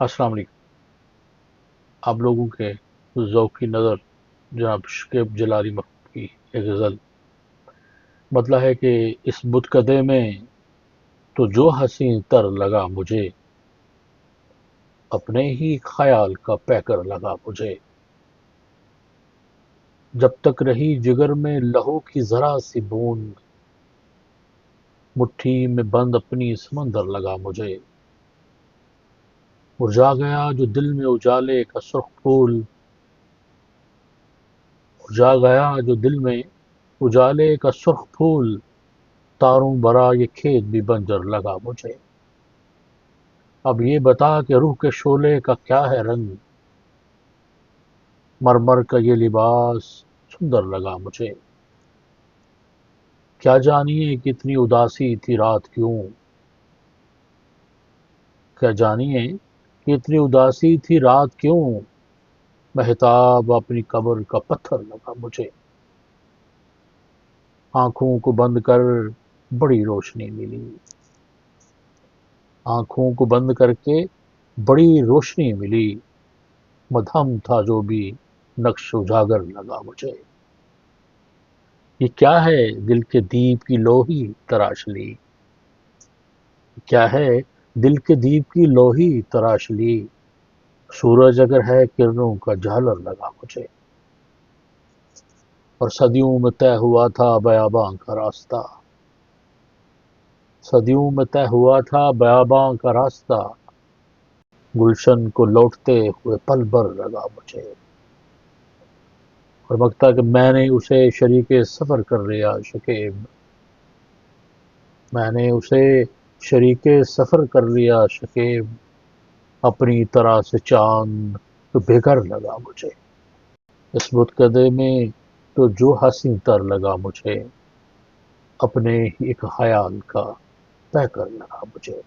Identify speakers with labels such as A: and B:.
A: السلام علیکم۔ آپ لوگوں کے ذوق کی نظر جناب شکیب جلالی محمود کی ایک غزل مطلع ہے کہ اس بتکدے میں تو جو حسین تر لگا مجھے، اپنے ہی خیال کا پیکر لگا مجھے۔ جب تک رہی جگر میں لہو کی ذرا سی بوند، مٹھی میں بند اپنی سمندر لگا مجھے۔ مرجھا گیا جو دل میں اجالے کا سرخ پھول، مرجھا گیا جو دل میں اجالے کا سرخ پھول، تاروں برا یہ کھیت بھی بنجر لگا مجھے۔ اب یہ بتا کہ روح کے شعلے کا کیا ہے رنگ، مرمر کا یہ لباس سندر لگا مجھے۔ کیا جانیے کہ اتنی اداسی تھی رات کیوں، کیا جانیے کہ اتنی اداسی تھی رات کیوں، مہتاب اپنی قبر کا پتھر لگا مجھے۔ آنکھوں کو بند کر بڑی روشنی ملی، آنکھوں کو بند کر کے بڑی روشنی ملی، مدھم تھا جو بھی نقش اجاگر لگا مجھے۔ یہ کیا ہے دل کے دیپ کی لوہی تراش لی، کیا ہے دل کے دیپ کی لوہی تراش لی، سورج اگر ہے کرنوں کا جھالر لگا مجھے۔ اور صدیوں میں طے ہوا تھا بیاباں کا راستہ، صدیوں میں طے ہوا تھا بیاباں کا راستہ، گلشن کو لوٹتے ہوئے پل بھر لگا مجھے۔ اور بکتا کہ میں نے اسے شریک سفر کر لیا شکیب، میں نے اسے شریک سفر کر لیا شکیب، اپنی طرح سے چاند تو بے گھر لگا مجھے۔ اس بتکدے میں تو جو حسین تر لگا مجھے، اپنے ہی ایک خیال کا پیکر لگا مجھے۔